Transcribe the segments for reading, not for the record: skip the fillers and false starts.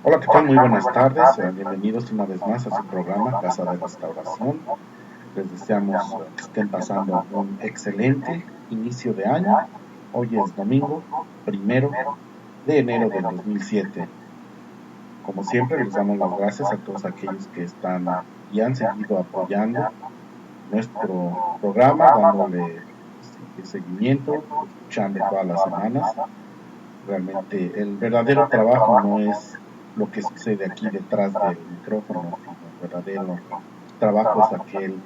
Hola, ¿qué tal? Muy buenas tardes. Bienvenidos una vez más a su programa Casa de Restauración. Les deseamos que estén pasando un excelente inicio de año. Hoy es domingo, 1 de enero del 2007. Como siempre, les damos las gracias a todos aquellos que están y han seguido apoyando nuestro programa, dándole seguimiento, escuchando todas las semanas. Realmente el verdadero trabajo no es lo que sucede aquí detrás del micrófono, sino el verdadero trabajo es aquel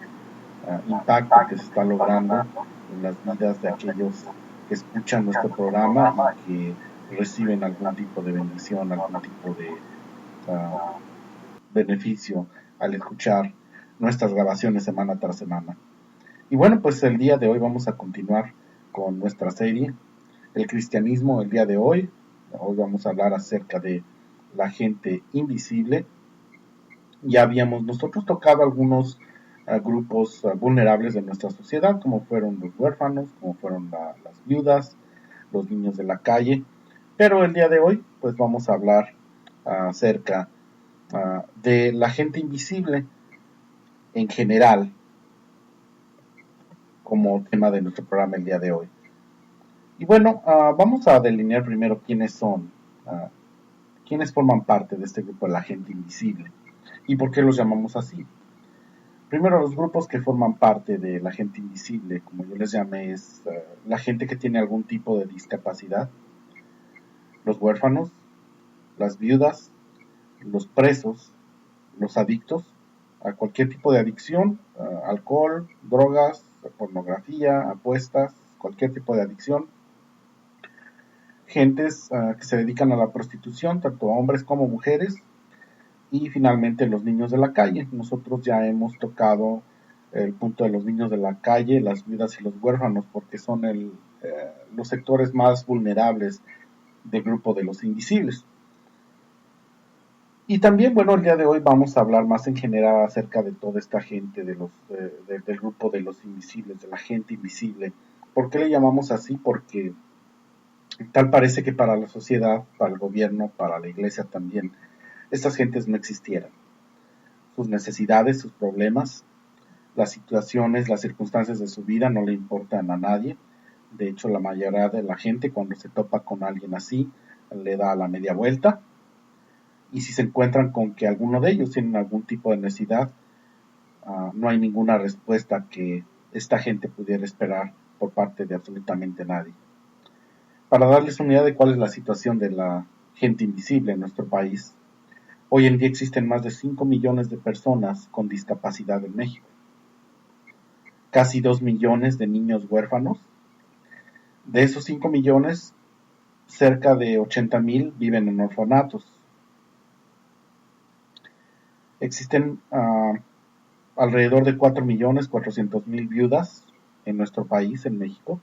impacto que se está logrando en las vidas de aquellos que escuchan nuestro programa y que reciben algún tipo de bendición, algún tipo de uh, beneficio al escuchar nuestras grabaciones semana tras semana. Y bueno, pues el día de hoy vamos a continuar con nuestra serie el cristianismo el día de hoy. Hoy vamos a hablar acerca de la gente invisible. Ya habíamos nosotros tocado algunos grupos vulnerables de nuestra sociedad, como fueron los huérfanos, como fueron las viudas, los niños de la calle. Pero el día de hoy, pues vamos a hablar acerca de la gente invisible en general, como tema de nuestro programa el día de hoy. Y bueno, vamos a delinear primero quiénes son, quiénes forman parte de este grupo de la gente invisible y por qué los llamamos así. Primero, los grupos que forman parte de la gente invisible, como yo les llamé, es la gente que tiene algún tipo de discapacidad, los huérfanos, las viudas, los presos, los adictos a cualquier tipo de adicción, alcohol, drogas, pornografía, apuestas, cualquier tipo de adicción, gentes que se dedican a la prostitución, tanto hombres como mujeres, y finalmente los niños de la calle. Nosotros ya hemos tocado el punto de los niños de la calle, las viudas y los huérfanos, porque son los sectores más vulnerables del grupo de los invisibles. Y también, bueno, el día de hoy vamos a hablar más en general acerca de toda esta gente, del grupo de los invisibles, de la gente invisible. ¿Por qué le llamamos así? Porque tal parece que para la sociedad, para el gobierno, para la iglesia también, estas gentes no existieran. Sus necesidades, sus problemas, las situaciones, las circunstancias de su vida no le importan a nadie. De hecho, la mayoría de la gente cuando se topa con alguien así, le da la media vuelta. Y si se encuentran con que alguno de ellos tienen algún tipo de necesidad, no hay ninguna respuesta que esta gente pudiera esperar por parte de absolutamente nadie. Para darles una idea de cuál es la situación de la gente invisible en nuestro país, hoy en día existen más de 5 millones de personas con discapacidad en México, casi 2 millones de niños huérfanos. De esos 5 millones, cerca de 80,000 viven en orfanatos. Existen alrededor de 4,400,000 viudas en nuestro país, en México.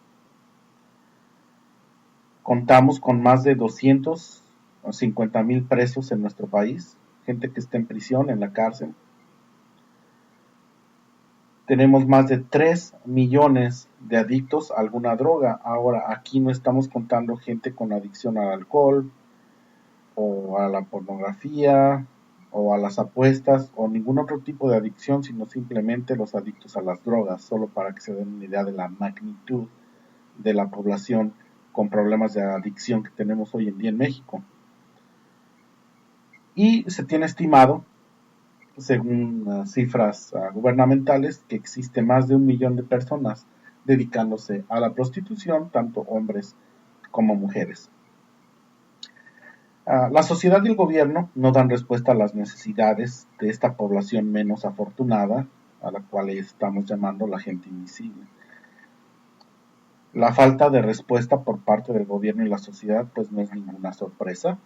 Contamos con más de 250,000 presos en nuestro país, gente que está en prisión, en la cárcel. Tenemos más de 3 millones de adictos a alguna droga. Ahora, aquí no estamos contando gente con adicción al alcohol, o a la pornografía, o a las apuestas, o ningún otro tipo de adicción, sino simplemente los adictos a las drogas, solo para que se den una idea de la magnitud de la población con problemas de adicción que tenemos hoy en día en México. Y se tiene estimado, según cifras gubernamentales, que existe más de 1 millón de personas dedicándose a la prostitución, tanto hombres como mujeres. La sociedad y el gobierno no dan respuesta a las necesidades de esta población menos afortunada, a la cual estamos llamando la gente invisible. La falta de respuesta por parte del gobierno y la sociedad pues no es ninguna sorpresa.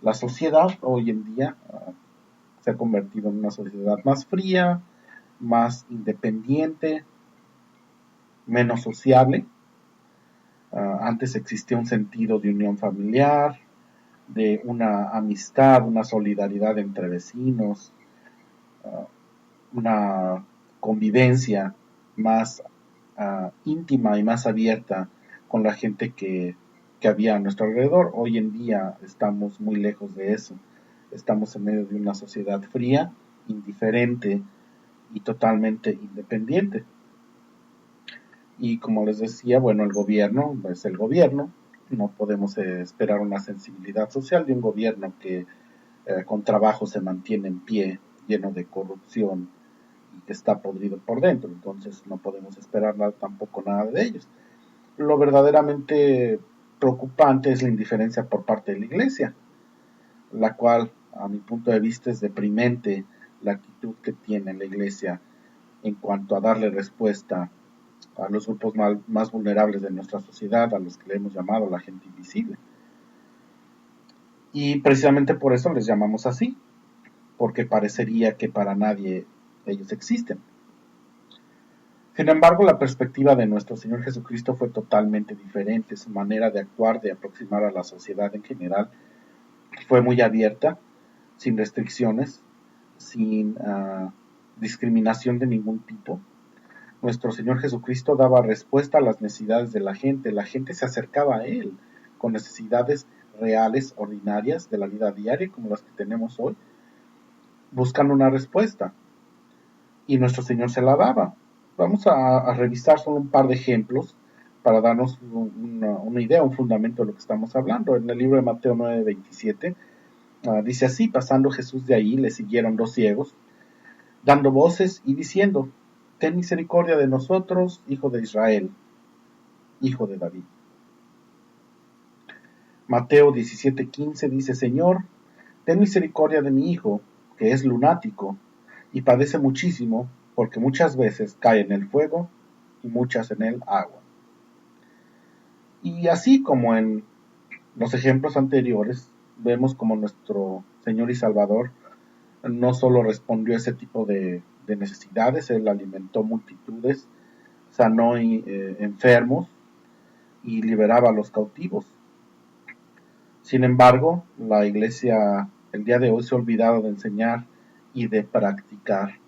La sociedad hoy en día se ha convertido en una sociedad más fría, más independiente, menos sociable. Antes existía un sentido de unión familiar, de una amistad, una solidaridad entre vecinos, una convivencia más íntima y más abierta con la gente que había a nuestro alrededor. Hoy en día estamos muy lejos de eso. Estamos en medio de una sociedad fría, indiferente y totalmente independiente. Y como les decía, bueno, el gobierno es el gobierno. No podemos esperar una sensibilidad social de un gobierno que con trabajo se mantiene en pie, lleno de corrupción y que está podrido por dentro. Entonces no podemos esperar tampoco nada de ellos. Lo verdaderamente preocupante es la indiferencia por parte de la Iglesia, la cual, a mi punto de vista, es deprimente la actitud que tiene la Iglesia en cuanto a darle respuesta a los grupos más vulnerables de nuestra sociedad, a los que le hemos llamado la gente invisible. Y precisamente por eso les llamamos así, porque parecería que para nadie ellos existen. Sin embargo, la perspectiva de nuestro Señor Jesucristo fue totalmente diferente. Su manera de actuar, de aproximar a la sociedad en general, fue muy abierta, sin restricciones, sin discriminación de ningún tipo. Nuestro Señor Jesucristo daba respuesta a las necesidades de la gente se acercaba a Él con necesidades reales, ordinarias de la vida diaria, como las que tenemos hoy, buscando una respuesta. Y nuestro Señor se la daba. Vamos a revisar solo un par de ejemplos para darnos una idea, un fundamento de lo que estamos hablando. En el libro de Mateo 9:27 dice así: pasando Jesús de ahí, le siguieron 2 ciegos, dando voces y diciendo: ten misericordia de nosotros, hijo de Israel, hijo de David. Mateo 17:15 dice: Señor, ten misericordia de mi hijo, que es lunático y padece muchísimo, porque muchas veces cae en el fuego y muchas en el agua. Y así como en los ejemplos anteriores, vemos como nuestro Señor y Salvador no solo respondió a ese tipo de necesidades, Él alimentó multitudes, sanó enfermos y liberaba a los cautivos. Sin embargo, la Iglesia el día de hoy se ha olvidado de enseñar y de practicar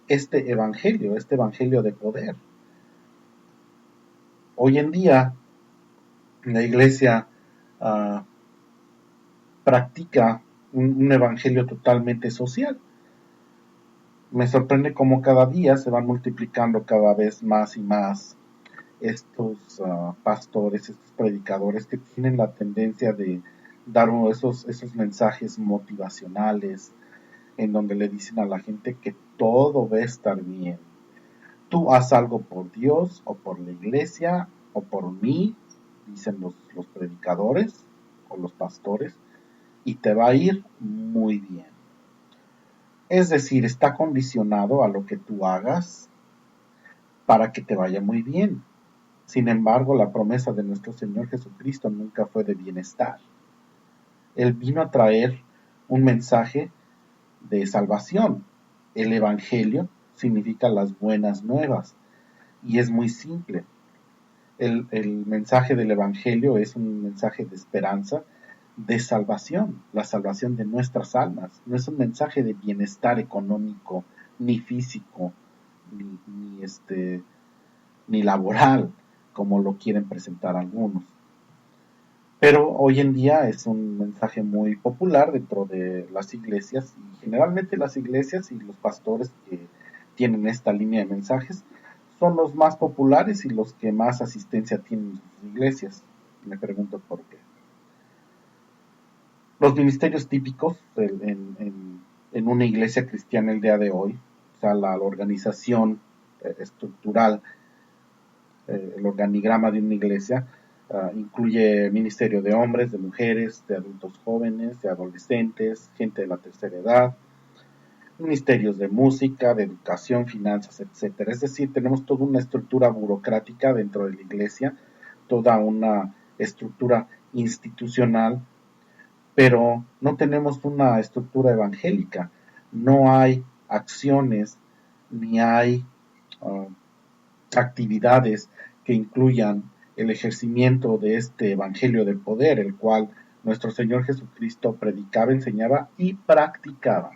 este evangelio de poder. Hoy en día, la Iglesia practica un evangelio totalmente social. Me sorprende cómo cada día se van multiplicando cada vez más y más estos pastores, estos predicadores que tienen la tendencia de dar esos mensajes motivacionales en donde le dicen a la gente que todo va a estar bien. Tú haz algo por Dios o por la iglesia o por mí, dicen los predicadores o los pastores, y te va a ir muy bien. Es decir, está condicionado a lo que tú hagas para que te vaya muy bien. Sin embargo, la promesa de nuestro Señor Jesucristo nunca fue de bienestar. Él vino a traer un mensaje de salvación. El Evangelio significa las buenas nuevas y es muy simple. El mensaje del Evangelio es un mensaje de esperanza, de salvación, la salvación de nuestras almas. No es un mensaje de bienestar económico, ni físico, ni laboral, como lo quieren presentar algunos. Pero hoy en día es un mensaje muy popular dentro de las iglesias, y generalmente las iglesias y los pastores que tienen esta línea de mensajes son los más populares y los que más asistencia tienen en sus iglesias. Me pregunto por qué. Los ministerios típicos en una iglesia cristiana el día de hoy, o sea, la organización estructural, el organigrama de una iglesia, incluye ministerio de hombres, de mujeres, de adultos jóvenes, de adolescentes, gente de la tercera edad, ministerios de música, de educación, finanzas, etcétera. Es decir, tenemos toda una estructura burocrática dentro de la iglesia, toda una estructura institucional, pero no tenemos una estructura evangélica. No hay acciones ni hay actividades que incluyan el ejercimiento de este evangelio del poder, el cual nuestro Señor Jesucristo predicaba, enseñaba y practicaba.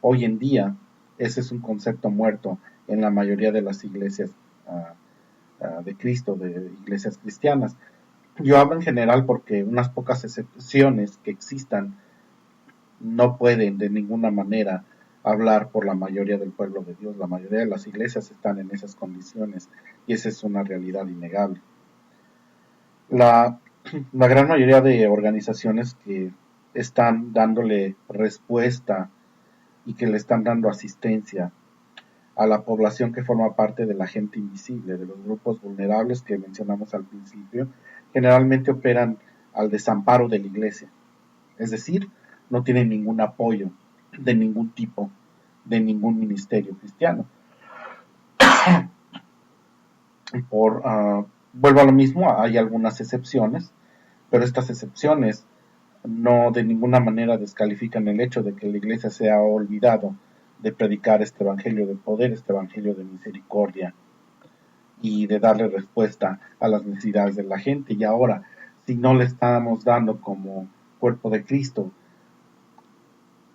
Hoy en día, ese es un concepto muerto en la mayoría de las iglesias de Cristo, de iglesias cristianas. Yo hablo en general porque unas pocas excepciones que existan no pueden de ninguna manera hablar por la mayoría del pueblo de Dios. La mayoría de las iglesias están en esas condiciones y esa es una realidad innegable. La, la gran mayoría de organizaciones que están dándole respuesta y que le están dando asistencia a la población que forma parte de la gente invisible, de los grupos vulnerables que mencionamos al principio, generalmente operan al desamparo de la iglesia. Es decir, no tienen ningún apoyo de ningún tipo, de ningún ministerio cristiano. Vuelvo a lo mismo, hay algunas excepciones, pero estas excepciones no de ninguna manera descalifican el hecho de que la iglesia se ha olvidado de predicar este evangelio de poder, este evangelio de misericordia y de darle respuesta a las necesidades de la gente. Y ahora, si no le estamos dando como cuerpo de Cristo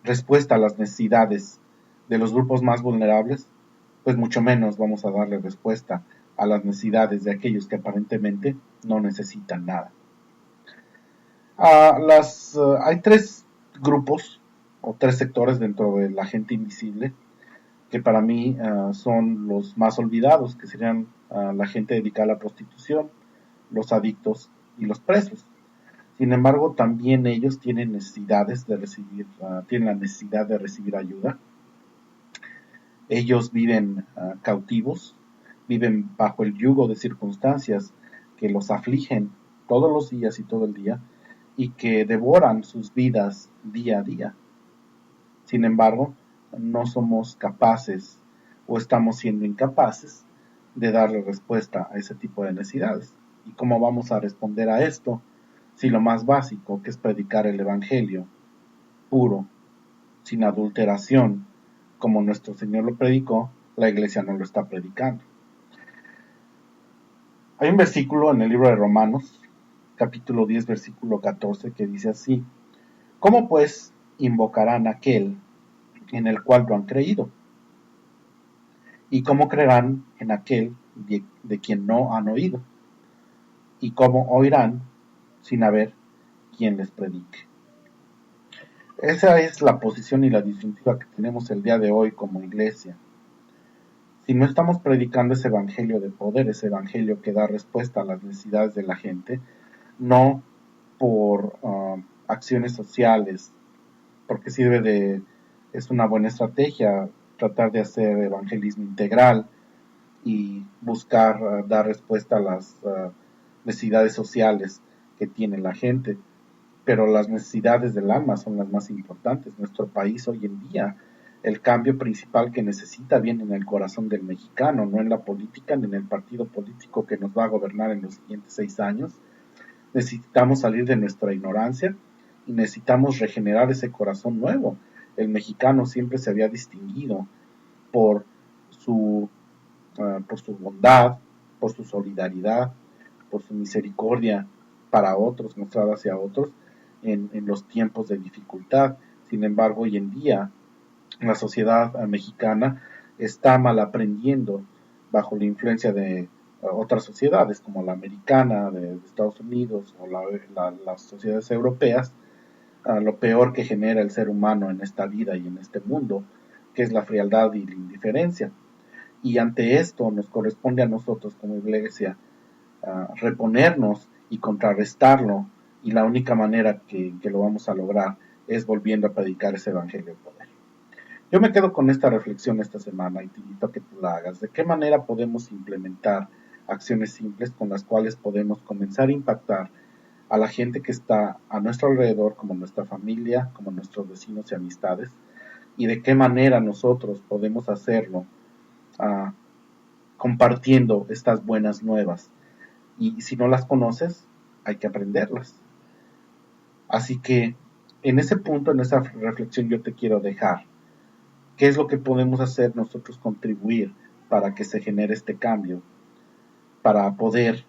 respuesta a las necesidades de los grupos más vulnerables, pues mucho menos vamos a darle respuesta a las necesidades de aquellos que aparentemente no necesitan nada. Hay tres grupos o tres sectores dentro de la gente invisible que para mí son los más olvidados, que serían la gente dedicada a la prostitución, los adictos y los presos. Sin embargo, también ellos tienen tienen la necesidad de recibir ayuda. Ellos viven cautivos, viven bajo el yugo de circunstancias que los afligen todos los días y todo el día y que devoran sus vidas día a día. Sin embargo, no somos capaces o estamos siendo incapaces de darle respuesta a ese tipo de necesidades. ¿Y cómo vamos a responder a esto si lo más básico, que es predicar el Evangelio puro, sin adulteración, como nuestro Señor lo predicó, la iglesia no lo está predicando? Hay un versículo en el libro de Romanos, capítulo 10, versículo 14, que dice así: ¿cómo pues invocarán a aquel en el cual no han creído? ¿Y cómo creerán en aquel de quien no han oído? ¿Y cómo oirán sin haber quien les predique? Esa es la posición y la disyuntiva que tenemos el día de hoy como iglesia. Si no estamos predicando ese evangelio de poder, ese evangelio que da respuesta a las necesidades de la gente, no por acciones sociales, porque es una buena estrategia tratar de hacer evangelismo integral y buscar dar respuesta a las necesidades sociales que tiene la gente, pero las necesidades del alma son las más importantes. Nuestro país hoy en día, el cambio principal que necesita viene en el corazón del mexicano, no en la política ni en el partido político que nos va a gobernar en los siguientes 6 años. Necesitamos salir de nuestra ignorancia y necesitamos regenerar ese corazón nuevo. El mexicano siempre se había distinguido por su bondad, por su solidaridad, por su misericordia para otros, mostrada hacia otros en los tiempos de dificultad. Sin embargo, hoy en día la sociedad mexicana está mal aprendiendo bajo la influencia de otras sociedades como la americana de Estados Unidos o las sociedades europeas, lo peor que genera el ser humano en esta vida y en este mundo, que es la frialdad y la indiferencia. Y ante esto nos corresponde a nosotros como iglesia reponernos y contrarrestarlo, y la única manera que lo vamos a lograr es volviendo a predicar ese evangelio de poder. Yo me quedo con esta reflexión esta semana y te invito a que tú la hagas. ¿De qué manera podemos implementar acciones simples con las cuales podemos comenzar a impactar a la gente que está a nuestro alrededor, como nuestra familia, como nuestros vecinos y amistades? ¿Y de qué manera nosotros podemos hacerlo compartiendo estas buenas nuevas? Y si no las conoces, hay que aprenderlas. Así que en ese punto, en esa reflexión, yo te quiero dejar. ¿Qué es lo que podemos hacer nosotros contribuir para que se genere este cambio? Para poder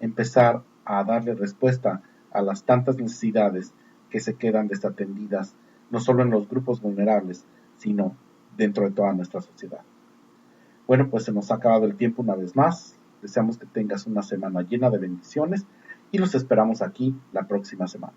empezar a darle respuesta a las tantas necesidades que se quedan desatendidas, no solo en los grupos vulnerables, sino dentro de toda nuestra sociedad. Bueno, pues se nos ha acabado el tiempo una vez más. Deseamos que tengas una semana llena de bendiciones y los esperamos aquí la próxima semana.